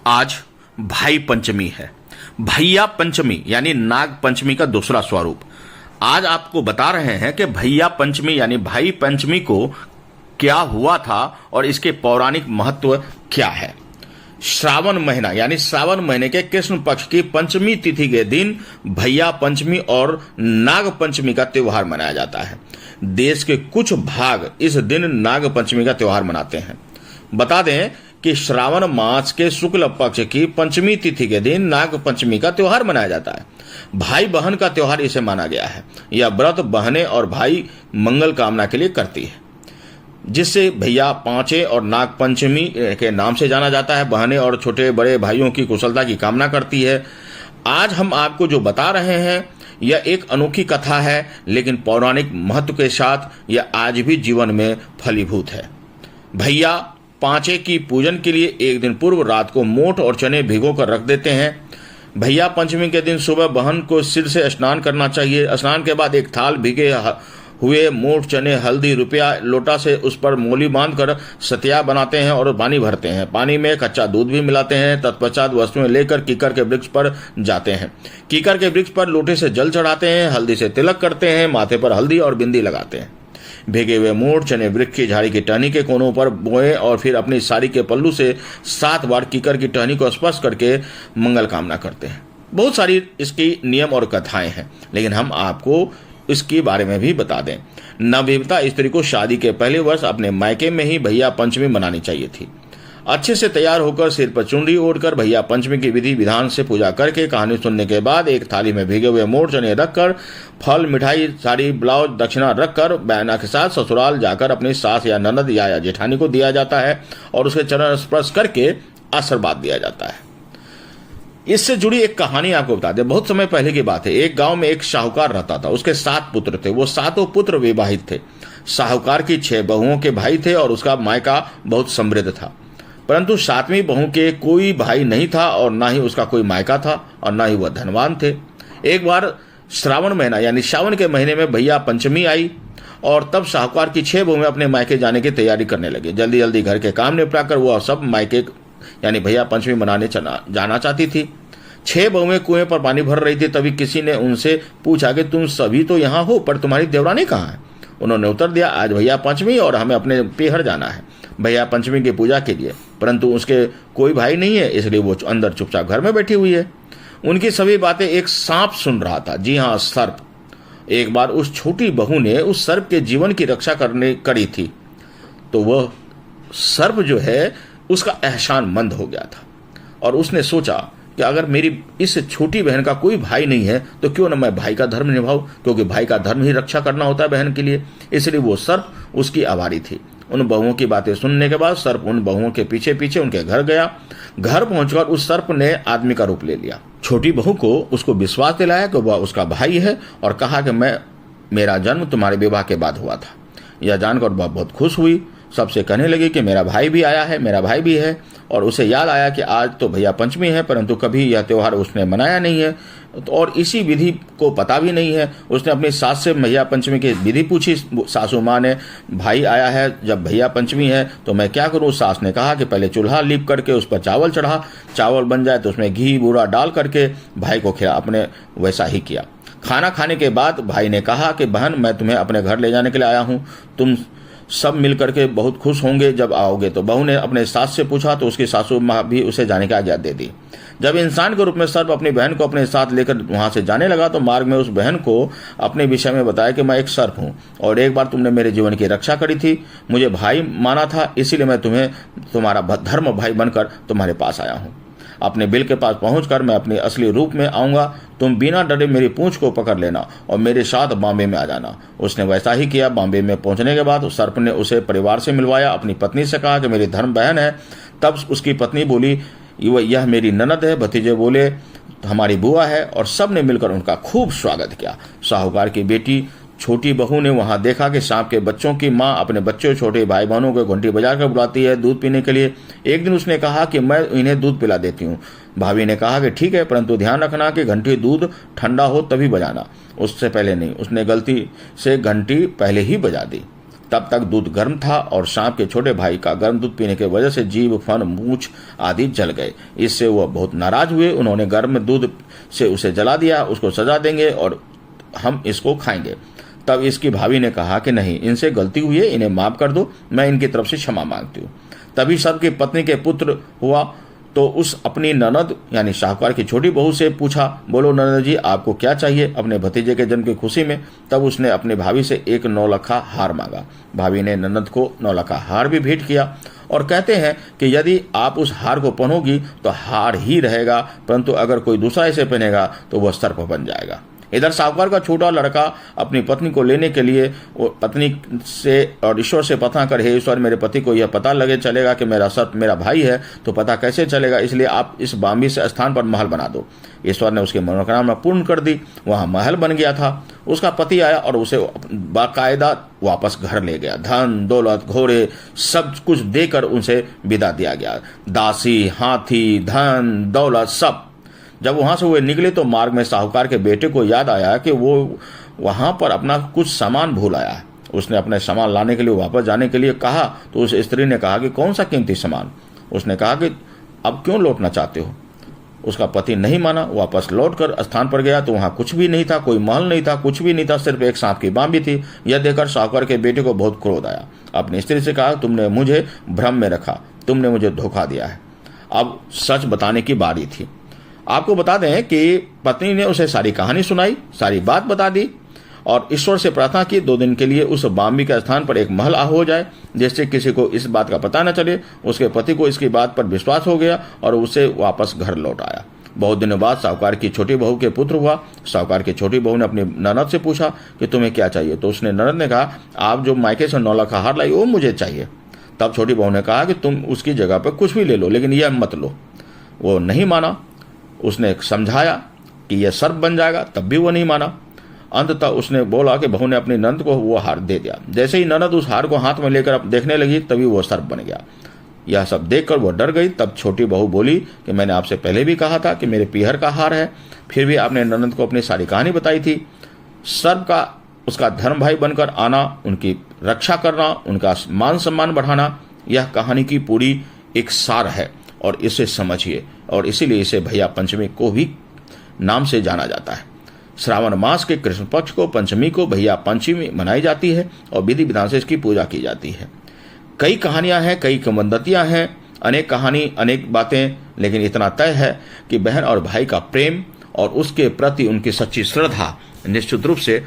आज भाई पंचमी है। भैया पंचमी यानी नाग पंचमी का दूसरा स्वरूप। आज आपको बता रहे हैं कि भैया पंचमी यानी भाई पंचमी को क्या हुआ था और इसके पौराणिक महत्व क्या है। श्रावण महीना यानी श्रावण महीने के कृष्ण पक्ष की पंचमी तिथि के दिन भैया पंचमी और नाग पंचमी का त्योहार मनाया जाता है। देश के कुछ भाग इस दिन नाग पंचमी का त्योहार मनाते हैं। बता दें कि श्रावण मास के शुक्ल पक्ष की पंचमी तिथि के दिन नाग पंचमी का त्योहार मनाया जाता है। भाई बहन का त्योहार इसे माना गया है। यह व्रत बहनें और भाई मंगल कामना के लिए करती है, जिससे भैया पांचे और नाग पंचमी के नाम से जाना जाता है। बहनें और छोटे बड़े भाइयों की कुशलता की कामना करती है। आज हम आपको जो बता रहे हैं यह एक अनोखी कथा है, लेकिन पौराणिक महत्व के साथ यह आज भी जीवन में फलीभूत है। भैया पांचे की पूजन के लिए एक दिन पूर्व रात को मोठ और चने भिगो कर रख देते हैं। भैया पंचमी के दिन सुबह बहन को सिर से स्नान करना चाहिए। स्नान के बाद एक थाल भीगे हुए मोठ चने, हल्दी, रुपया, लोटा से उस पर मोली बांधकर सतिया बनाते हैं और पानी भरते हैं। पानी में कच्चा दूध भी मिलाते हैं। तत्पश्चात वस्तुएं लेकर कीकर के वृक्ष पर जाते हैं। कीकर के वृक्ष पर लोटे से जल चढ़ाते हैं, हल्दी से तिलक करते हैं, माथे पर हल्दी और बिंदी लगाते हैं। भीगे हुए मोठ चने वृक्ष की झाड़ी की टहनी के कोनों पर बोए और फिर अपनी साड़ी के पल्लू से 7 बार कीकर की टहनी को स्पर्श करके मंगल कामना करते हैं। बहुत सारी इसकी नियम और कथाएं हैं, लेकिन हम आपको इसके बारे में भी बता दें। नवविवाहिता स्त्री को शादी के पहले वर्ष अपने मायके में ही भैया पंचमी मनानी चाहिए थी। अच्छे से तैयार होकर सिर पर चुनरी ओढ़कर भैया पंचमी की विधि विधान से पूजा करके कहानी सुनने के बाद एक थाली में भीगे हुए मोठ चने रखकर फल, मिठाई, साड़ी, ब्लाउज, दक्षिणा रखकर बहना के साथ ससुराल जाकर अपनी सास या ननद या जेठानी को दिया जाता है और उसके चरण स्पर्श करके आशीर्वाद दिया जाता है। इससे जुड़ी एक कहानी आपको बता दें। बहुत समय पहले की बात है। एक गांव में एक साहूकार रहता था। उसके 7 पुत्र थे। वो 7 पुत्र विवाहित थे। साहूकार की 6 बहुओं के भाई थे और उसका मायका बहुत समृद्ध था, परंतु 7वीं बहू के कोई भाई नहीं था और ना ही उसका कोई मायका था और ना ही वह धनवान थे। एक बार श्रावण महीना यानी सावन के महीने में भैया पंचमी आई और तब साहूकार की 6 बहुएं अपने मायके जाने की तैयारी करने लगी। जल्दी जल्दी घर के काम निपटाकर वह सब मायके यानी भैया पंचमी मनाने जाना चाहती थी। 6 बहुएं कुएं पर पानी भर रही थी। तभी किसी ने उनसे पूछा कि तुम सभी तो यहाँ हो, पर तुम्हारी देवरानी कहाँ है? उन्होंने उत्तर दिया, आज भैया पंचमी और हमें अपने पेहर जाना है भैया पंचमी की पूजा के लिए, परंतु उसके कोई भाई नहीं है, इसलिए वो अंदर चुपचाप घर में बैठी हुई है। उनकी सभी बातें एक सांप सुन रहा था। जी हाँ, सर्प। एक बार उस छोटी बहू ने उस सर्प के जीवन की रक्षा करी थी, तो वह सर्प जो है उसका एहसान मंद हो गया था और उसने सोचा कि अगर मेरी इस छोटी बहन का कोई भाई नहीं है तो क्यों न मैं भाई का धर्म निभाऊं, क्योंकि भाई का धर्म ही रक्षा करना होता है बहन के लिए। इसलिए वो सर्प उसकी आभारी थी। उन बहुओं की बातें सुनने के बाद सर्प उन बहुओं के पीछे पीछे उनके घर गया। घर पहुंचकर उस सर्प ने आदमी का रूप ले लिया। छोटी बहू को उसको विश्वास दिलाया कि वह उसका भाई है और कहा कि मेरा जन्म तुम्हारे विवाह के बाद हुआ था। यह जानकर वह बहुत खुश हुई। सबसे कहने लगी कि मेरा भाई भी आया है, मेरा भाई भी है। और उसे याद आया कि आज तो भैया पंचमी है, परंतु कभी यह त्योहार उसने मनाया नहीं है और इसी विधि को पता भी नहीं है। उसने अपनी सास से भैया पंचमी की विधि पूछी। सासू माँ ने, भाई आया है, जब भैया पंचमी है तो मैं क्या करूँ? सास ने कहा कि पहले चूल्हा लीप करके उस पर चावल चढ़ा, चावल बन जाए तो उसमें घी बूरा डाल करके भाई को खिला। अपने वैसा ही किया। खाना खाने के बाद भाई ने कहा कि बहन, मैं तुम्हें अपने घर ले जाने के लिए आया हूँ, तुम सब मिल करके बहुत खुश होंगे जब आओगे। तो बहू ने अपने सास से पूछा तो उसकी सासू माँ भी उसे जाने की आज्ञा दे दी। जब इंसान के रूप में सर्प अपनी बहन को अपने साथ लेकर वहां से जाने लगा तो मार्ग में उस बहन को अपने विषय में बताया कि मैं एक सर्प हूँ और एक बार तुमने मेरे जीवन की रक्षा करी थी, मुझे भाई माना था, इसीलिए मैं तुम्हें तुम्हारा धर्म भाई बनकर तुम्हारे पास आया हूँ। अपने बिल के पास पहुंचकर मैं अपने असली रूप में आऊंगा। तुम बिना डरे मेरी पूंछ को पकड़ लेना और मेरे साथ बॉम्बे में आ जाना। उसने वैसा ही किया। बॉम्बे में पहुंचने के बाद सर्प ने उसे परिवार से मिलवाया। अपनी पत्नी से कहा कि मेरी धर्म बहन है। तब उसकी पत्नी बोली, यह मेरी ननद है। भतीजे बोले, हमारी बुआ है। और सब ने मिलकर उनका खूब स्वागत किया। साहूकार की बेटी छोटी बहू ने वहां देखा कि सांप के बच्चों की माँ अपने बच्चों, छोटे भाई बहनों को घंटी बजाकर बुलाती है दूध पीने के लिए। एक दिन उसने कहा कि मैं इन्हें दूध पिला देती हूँ। भाभी ने कहा कि ठीक है, परंतु ध्यान रखना कि घंटी दूध ठंडा हो तभी बजाना, उससे पहले नहीं। उसने गलती से घंटी पहले ही बजा दी। तब तक दूध गर्म था और सांप के छोटे भाई का गर्म दूध पीने की वजह से जीभ, फन, मूछ आदि जल गए। इससे वह बहुत नाराज हुए। उन्होंने गर्म दूध से उसे जला दिया। उसको सजा देंगे और हम इसको खाएंगे। तब इसकी भाभी ने कहा कि नहीं, इनसे गलती हुई है, इन्हें माफ कर दो, मैं इनकी तरफ से क्षमा मांगती हूँ। तभी सबकी पत्नी के पुत्र हुआ तो उस अपनी ननद यानी शाहूकार की छोटी बहू से पूछा, बोलो ननद जी, आपको क्या चाहिए अपने भतीजे के जन्म की खुशी में। तब उसने अपनी भाभी से एक 9 लखा हार मांगा। भाभी ने ननद को 9 लखा हार भी भेंट किया और कहते हैं कि यदि आप उस हार को पहनोगी तो हार ही रहेगा, परंतु अगर कोई दूसरा इसे पहनेगा तो वह सर्प बन जाएगा। इधर साहूकार का छोटा लड़का अपनी पत्नी को लेने के लिए पत्नी से और ईश्वर से प्रार्थना कर, हे ईश्वर, मेरे पति को यह पता लगे चलेगा कि मेरा सर्प मेरा भाई है तो पता कैसे चलेगा, इसलिए आप इस बाम्बी से स्थान पर महल बना दो। ईश्वर ने उसकी मनोकामना पूर्ण कर दी। वहां महल बन गया था। उसका पति आया और उसे बाकायदा वापस घर ले गया। धन दौलत घोड़े सब कुछ देकर उनसे विदा दिया गया। दासी, हाथी, धन दौलत सब। जब वहां से वे निकले तो मार्ग में साहूकार के बेटे को याद आया कि वो वहां पर अपना कुछ सामान भूल आया है। उसने अपने सामान लाने के लिए वापस जाने के लिए कहा तो उस स्त्री ने कहा कि कौन सा कीमती सामान। उसने कहा कि अब क्यों लौटना चाहते हो। उसका पति नहीं माना। वापस लौटकर स्थान पर गया तो वहां कुछ भी नहीं था, कोई महल नहीं था, कुछ भी नहीं था, सिर्फ एक सांप की बांबी थी। यह देखकर साहूकार के बेटे को बहुत क्रोध आया। अपनी स्त्री से कहा, तुमने मुझे भ्रम में रखा, तुमने मुझे धोखा दिया है। अब सच बताने की बारी थी। आपको बता दें कि पत्नी ने उसे सारी कहानी सुनाई, सारी बात बता दी और ईश्वर से प्रार्थना की 2 दिन के लिए उस बाम्बी के स्थान पर एक महल हो जाए, जिससे किसी को इस बात का पता न चले। उसके पति को इसकी बात पर विश्वास हो गया और उसे वापस घर लौट आया। बहुत दिनों बाद साहूकार की छोटी बहू के पुत्र हुआ। साहूकार की छोटी बहू ने अपनी ननद से पूछा कि तुम्हें क्या चाहिए, तो उसने ननद ने कहा, आप जो मायके से 9 लाख हार लाई वो मुझे चाहिए। तब छोटी बहू ने कहा कि तुम उसकी जगह पर कुछ भी ले लो, लेकिन यह मत लो। वो नहीं माना। उसने समझाया कि यह सर्प बन जाएगा, तब भी वो नहीं माना। अंततः उसने बोला कि बहू ने अपनी ननद को वो हार दे दिया। जैसे ही ननद उस हार को हाथ में लेकर देखने लगी तभी वो सर्प बन गया। यह सब देखकर वो डर गई। तब छोटी बहू बोली कि मैंने आपसे पहले भी कहा था कि मेरे पीहर का हार है, फिर भी आपने ननद को अपनी सारी कहानी बताई थी। सर्प का उसका धर्म भाई बनकर आना, उनकी रक्षा करना, उनका मान सम्मान बढ़ाना, यह कहानी की पूरी एक सार है और इसे समझिए। और इसीलिए इसे भैया पंचमी को भी नाम से जाना जाता है। श्रावण मास के कृष्ण पक्ष को पंचमी को भैया पंचमी मनाई जाती है और विधि विधान से इसकी पूजा की जाती है। कई कहानियां हैं, कई किंवदंतियां हैं, अनेक कहानी, अनेक बातें, लेकिन इतना तय है कि बहन और भाई का प्रेम और उसके प्रति उनकी सच्ची श्रद्धा निश्चित रूप से